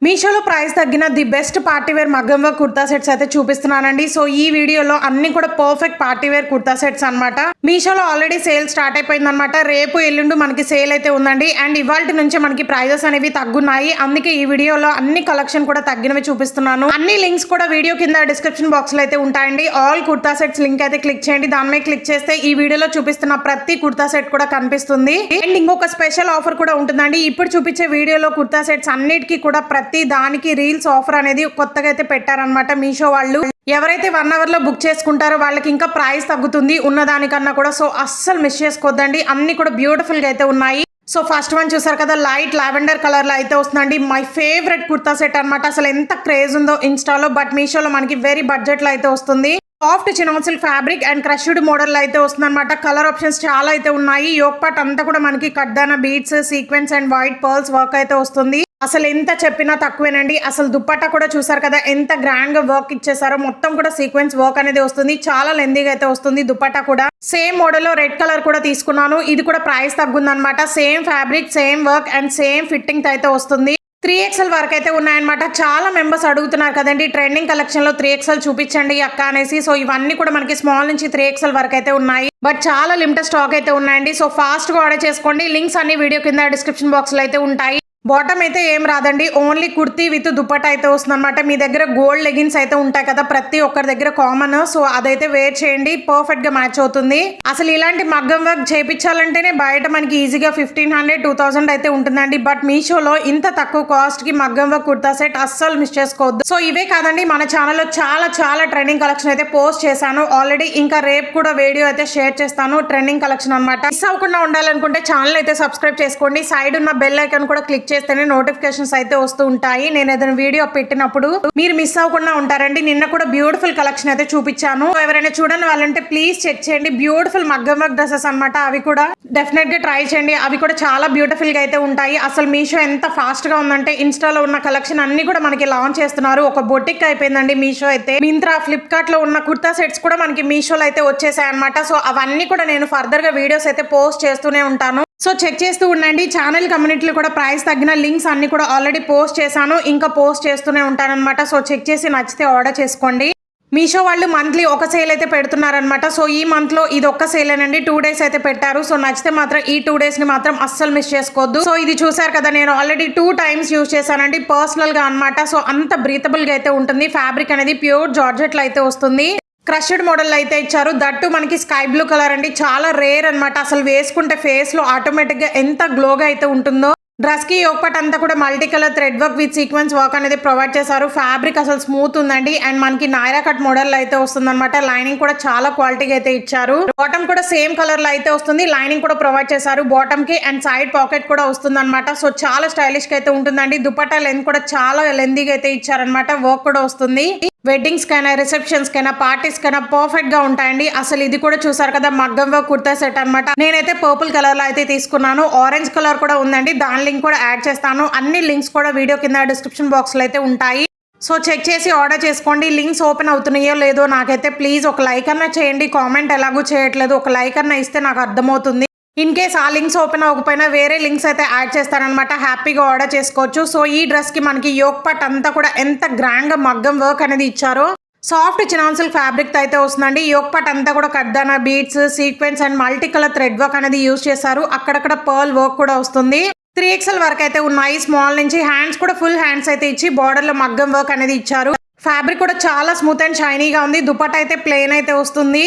మీషోలో ప్రైస్ తగ్గిన the best party wear మగ్గం వర్క్ కుర్తా సెట్స్ అయితే చూపిస్తున్నానండి. సో ఈ వీడియోలో అన్ని కూడా perfect party wear kurta sets అన్నమాట. మీషోలో ఆల్రెడీ సేల్ స్టార్ట్ అయిపోయింది అనమాట. రేపు ఎల్లుండి మనకి సేల్ అయితే ఉందండి. అండ్ ఇవాల్టి నుంచి మనకి ప్రైజెస్ అనేవి తగ్గున్నాయి. అందుకే ఈ వీడియోలో అన్ని కలెక్షన్ కూడా తగ్గినవి చూపిస్తున్నాను. అన్ని లింక్స్ కూడా వీడియో కింద డిస్క్రిప్షన్ బాక్స్ లో అయితే ఉంటాయండి. ఆల్ కుర్తా సెట్స్ లింక్ అయితే క్లిక్ చేయండి. దాని మీద క్లిక్ చేస్తే ఈ వీడియోలో చూపిస్తున్న ప్రతి కుర్తా సెట్ కూడా కనిపిస్తుంది. అండ్ ఇంకొక స్పెషల్ ఆఫర్ కూడా ఉంటుందండి. ఇప్పుడు చూపించే వీడియోలో కుర్తా సెట్స్ అన్నిటికీ కూడా ప్రతి దానికి రీల్స్ ఆఫర్ అనేది కొత్తగా అయితే పెట్టారనమాట మీషో వాళ్ళు. ఎవరైతే 1 అవర్ లో బుక్ చేసుకుంటారో వాళ్ళకి ఇంకా ప్రైస్ తగ్గుతుంది ఉన్నదానికన్నా కూడా. సో అస్సలు మిస్ చేసుకోవద్దండి. అన్ని కూడా బ్యూటిఫుల్ గా అయితే ఉన్నాయి. సో ఫస్ట్ వన్ చూసారు కదా, లైట్ లావెండర్ కలర్ లో అయితే వస్తుందండి. మై ఫేవరెట్ కుర్తా సెట్ అనమాట. అసలు ఎంత క్రేజ్ ఉందో ఇన్స్టాలో, బట్ మీషోలో మనకి వెరీ బడ్జెట్ లో అయితే వస్తుంది. Soft chinon silk fabric and crushed model లో అయితే వస్తుంది అనమాట. కలర్ ఆప్షన్స్ చాలా అయితే ఉన్నాయి. యోక్ పార్ట్ అంతా కూడా మనకి కడ్దాన beads, sequins and white pearls work అయితే వస్తుంది. అసలు ఎంత చెప్పినా తక్కువేనండి. అసలు దుప్పట్టా కూడా చూసారు కదా ఎంత గ్రాండ్ గా వర్క్ ఇచ్చేసారో. మొత్తం కూడా సీక్వెన్స్ వర్క్ అనేది వస్తుంది. చాలా లెందీగా అయితే వస్తుంది దుప్పట్టా కూడా. సేమ్ మోడల్ లో రెడ్ కలర్ కూడా తీసుకున్నాను. ఇది కూడా ప్రైస్ తగ్గుందనమాట. Same fabric, same work and same fitting తో అయితే వస్తుంది. 3XL వరకు అయితే ఉన్నాయన్నమాట. చాలా మెంబర్స్ అడుగుతున్నారు కదండి ట్రెండింగ్ కలెక్షన్ లో 3XL చూపించండి అక్క అనేసి. సో ఇవన్నీ కూడా మనకి స్మాల్ నుంచి 3XL వరకు అయితే ఉన్నాయి. బట్ చాలా లిమిటెడ్ స్టాక్ అయితే ఉన్నాయండి. సో ఫాస్ట్ గా ఆర్డర్ చేసుకోండి. లింక్స్ అన్ని వీడియో కింద డిస్క్రిప్షన్ బాక్స్ లో అయితే ఉంటాయి. బాటమ్ అయితే ఏం రాదండి. ఓన్లీ కుర్తీ విత్ దుపట్టా అయితే వస్తుంది అనమాట. మీ దగ్గర గోల్డ్ లెగిన్స్ అయితే ఉంటాయి కదా, ప్రతి ఒక్కరి దగ్గర కామన్. సో అదైతే వేర్ చేయండి, పర్ఫెక్ట్ గా మ్యాచ్ అవుతుంది. అసలు ఇలాంటి మగ్గం వర్క్ చేయించాలంటేనే బయట మనకి ఈజీగా 1500 2000 అయితే ఉంటుందండి. బట్ మీషోలో ఇంత తక్కువ కాస్ట్ కి మగ్గం వర్క్ కుర్తా సెట్ అస్సలు మిస్ చేసుకోవద్దు. సో ఇవే కాదండి, మన ఛానల్లో చాలా ట్రెండింగ్ కలెక్షన్ అయితే పోస్ట్ చేశాను ఆల్రెడీ. ఇంకా రేపు కూడా వీడియో అయితే షేర్ చేస్తాను ట్రెండింగ్ కలెక్షన్ అనమాట. మిస్ అవ్వకుండా ఉండాలనుకుంటే ఛానల్ అయితే సబ్స్క్రైబ్ చేసుకోండి. సైడ్ ఉన్న బెల్ ఐకాన్ కూడా క్లిక్ చేస్తేనే నోటిఫికేషన్స్ అయితే వస్తూ ఉంటాయి. నేను ఏదైనా వీడియో పెట్టినప్పుడు మీరు మిస్ అవ్వకుండా ఉంటారండి. నిన్న కూడా బ్యూటిఫుల్ కలెక్షన్ అయితే చూపించాను. ఎవరైనా చూడని వాళ్ళంటే ప్లీజ్ చెక్ చేయండి. బ్యూటిఫుల్ మగ్గం వర్క్ డ్రెస్సెస్ అనమాట. అవి కూడా డెఫినెట్ గా ట్రై చేయండి. అవి కూడా చాలా బ్యూటిఫుల్ గా అయితే ఉంటాయి. అసలు మీషో ఎంత ఫాస్ట్ గా ఉందంటే ఇన్స్టాలో ఉన్న కలెక్షన్ అన్ని కూడా మనకి లాంచ్ చేస్తున్నారు. ఒక బొటిక్ అయిపోయిందండి మీషో అయితే. మింత్రా, ఫ్లిప్కార్ట్ లో ఉన్న కుర్తా సెట్స్ కూడా మనకి మీషోలో అయితే వచ్చేసాయి అనమాట. సో అవన్నీ కూడా నేను ఫర్దర్ గా వీడియోస్ అయితే పోస్ట్ చేస్తూనే ఉంటాను. సో చెక్ చేస్తూ ఉండండి. ఛానల్ కమ్యూనిటీలో కూడా ప్రైస్ తగ్గిన లింక్స్ అన్ని కూడా ఆల్రెడీ పోస్ట్ చేశాను, ఇంకా పోస్ట్ చేస్తూనే ఉంటానన్నమాట. సో చెక్ చేసి నచ్చితే ఆర్డర్ చేసుకోండి. మీషో వాళ్ళు మంత్లీ ఒక సేల్ అయితే పెడుతున్నారనమాట. సో ఈ మంత్ లో ఇది ఒక్క సేలేనండి, 2 days అయితే పెట్టారు. సో నచ్చితే మాత్రం ఈ 2 days ని మాత్రం అస్సలు మిస్ చేసుకోవద్దు. సో ఇది చూసారు కదా, నేను ఆల్రెడీ 2 times యూజ్ చేశానండి పర్సనల్ గా అనమాట. సో అంత బ్రీతబుల్ గా అయితే ఉంటుంది. ఫ్యాబ్రిక్ అనేది ప్యూర్ జార్జెట్ లో అయితే వస్తుంది. క్రష్డ్ మోడల్ అయితే ఇచ్చారు. దట్టు మనకి స్కై బ్లూ కలర్ అండి. చాలా రేర్ అనమాట. అసలు వేసుకుంటే ఫేస్ లో ఆటోమేటిక్ గా ఎంత గ్లోగా అయితే ఉంటుందో. డ్రెస్ కి యోక్ పార్ట్ అంతా కూడా multi colour thread work with sequence work అనేది ప్రొవైడ్ చేశారు. ఫ్యాబ్రిక్ అసలు స్మూత్ ఉందండి. అండ్ మనకి నాయరా కట్ మోడల్ లో అయితే వస్తుంది అనమాట. లైనింగ్ కూడా చాలా క్వాలిటీగా అయితే ఇచ్చారు. బాటమ్ కూడా సేమ్ కలర్ లో అయితే వస్తుంది. లైనింగ్ కూడా ప్రొవైడ్ చేశారు బాటమ్ కి. అండ్ సైడ్ పాకెట్ కూడా వస్తుంది అనమాట. సో చాలా స్టైలిష్ గా అయితే ఉంటుందండి. దుపట్టా లెంత్ కూడా చాలా లెందీగా అయితే ఇచ్చారనమాట. వర్క్ కూడా వస్తుంది. వెడ్డింగ్స్ కైనా, రిసెప్షన్స్ కైనా, పార్టీస్ కైనా పర్ఫెక్ట్ గా ఉంటాయండి. అసలు ఇది కూడా చూసారు కదా, మగ్గం వర్క్ కుర్తా సెట్ అనమాట. నేనైతే పర్పుల్ కలర్ లో అయితే తీసుకున్నాను. ఆరెంజ్ కలర్ కూడా ఉందండి. దాని లింక్ కూడా యాడ్ చేస్తాను. అన్ని లింక్స్ కూడా వీడియో కింద డిస్క్రిప్షన్ బాక్స్ లో అయితే ఉంటాయి. సో చెక్ చేసి ఆర్డర్ చేసుకోండి. లింక్స్ ఓపెన్ అవుతున్నాయో లేదో నాకైతే ప్లీజ్ ఒక లైక్ అన్నా చేయండి. కామెంట్ ఎలాగూ చేయట్లేదు, ఒక లైక్ అన్నా ఇస్తే నాకు అర్థమవుతుంది. ఇన్ కేస్ ఆ లింక్స్ ఓపెన్ అవ్వకపోయినా వేరే లింక్స్ అయితే యాడ్ చేస్తారనమాట. హ్యాపీగా ఆర్డర్ చేసుకోవచ్చు. సో ఈ డ్రెస్ కి మనకి యోక్ పార్ట్ అంతా కూడా ఎంత గ్రాండ్ గా మగ్గం వర్క్ అనేది ఇచ్చారో. సాఫ్ట్ చినాన్ సిల్క్ ఫ్యాబ్రిక్ తో అయితే వస్తుందండి. యోక్ పార్ట్ అంతా కూడా కడ్దానా beads, sequins and multi colour thread work అనేది యూజ్ చేశారు. అక్కడక్కడ పర్ల్ వర్క్ కూడా వస్తుంది. 3XL వరకు అయితే ఉన్నాయి. స్మాల్ నుంచి హ్యాండ్స్ కూడా ఫుల్ హ్యాండ్స్ అయితే ఇచ్చి బార్డర్ లో మగ్గం వర్క్ అనేది ఇచ్చారు. ఫ్యాబ్రిక్ కూడా చాలా స్మూత్ అండ్ షైనీగా ఉంది. దుపట్టా అయితే ప్లెయిన్ అయితే వస్తుంది.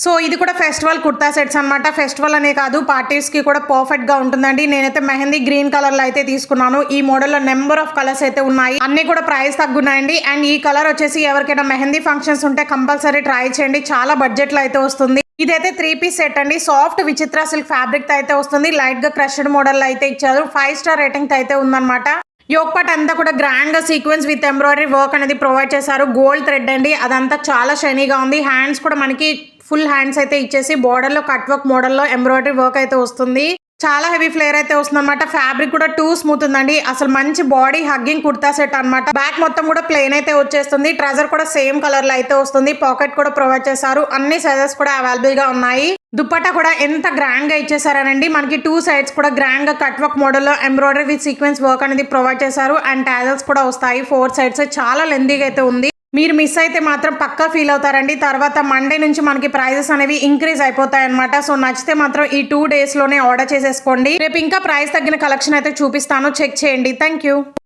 సో ఇది కూడా ఫెస్టివల్ కుర్తా సెట్స్ అనమాట. ఫెస్టివల్ అనే కాదు, పార్టీస్ కి కూడా పర్ఫెక్ట్ గా ఉంటుందండి. నేనైతే మెహందీ గ్రీన్ కలర్ లో అయితే తీసుకున్నాను. ఈ మోడల్ లో నెంబర్ ఆఫ్ కలర్స్ అయితే ఉన్నాయి. అన్ని కూడా ప్రైస్ తగ్గున్నాయండి. అండ్ ఈ కలర్ వచ్చేసి ఎవరికైనా మెహందీ ఫంక్షన్స్ ఉంటే కంపల్సరీ ట్రై చేయండి. చాలా బడ్జెట్ లో అయితే వస్తుంది. ఇదైతే 3 piece సెట్ అండి. సాఫ్ట్ విచిత్ర సిల్క్ ఫ్యాబ్రిక్ తో అయితే వస్తుంది. లైట్ గా క్రష్డ్ మోడల్ లో అయితే ఇచ్చారు. 5 star రేటింగ్ తో అయితే ఉందన్నమాట. యోక్ పార్ట్ అంతా కూడా గ్రాండ్ గా సీక్వెన్స్ విత్ ఎంబ్రాయిడరీ వర్క్ అనేది ప్రొవైడ్ చేశారు. గోల్డ్ థ్రెడ్ అండి. అదంతా చాలా షైనీగా ఉంది. హ్యాండ్స్ కూడా మనకి ఫుల్ హ్యాండ్స్ అయితే ఇచ్చేసి బార్డర్ లో కట్ వర్క్ మోడల్ లో ఎంబ్రాయిడరీ వర్క్ అయితే వస్తుంది. చాలా హెవీ ఫ్లేర్ అయితే వస్తుంది అనమాట. ఫ్యాబ్రిక్ కూడా టూ స్మూత్ ఉందండి. అసలు మంచి బాడీ హగ్గింగ్ కుర్తా సెట్ అన్నమాట. బ్యాక్ మొత్తం కూడా ప్లెయిన్ అయితే వచ్చేస్తుంది. ట్రజర్ కూడా సేమ్ కలర్ లో అయితే వస్తుంది. పాకెట్ కూడా ప్రొవైడ్ చేశారు. అన్ని సైజెస్ కూడా అవైలబుల్ గా ఉన్నాయి. దుప్పట్టా కూడా ఎంత గ్రాండ్ గా ఇచ్చేసారనండి. మనకి టూ సైడ్స్ కూడా గ్రాండ్ గా కట్ వర్క్ మోడల్ లో ఎంబ్రాయిడరీ విత్ సీక్వెన్స్ వర్క్ అనేది ప్రొవైడ్ చేశారు. అండ్ టాజల్స్ కూడా వస్తాయి. 4 సైడ్స్ చాలా లెందీగా అయితే ఉంది. మీరు మిస్ అయితే మాత్రం పక్కా ఫీల్ అవుతారండి. తర్వాత మండే నుంచి మనకి ప్రైజెస్ అనేవి ఇంక్రీజ్ అయిపోతాయి అనమాట. సో నచ్చితే మాత్రం ఈ 2 days లోనే ఆర్డర్ చేసేసుకోండి. రేపు ఇంకా ప్రైస్ తగ్గిన కలెక్షన్ అయితే చూపిస్తాను, చెక్ చేయండి. Thank you.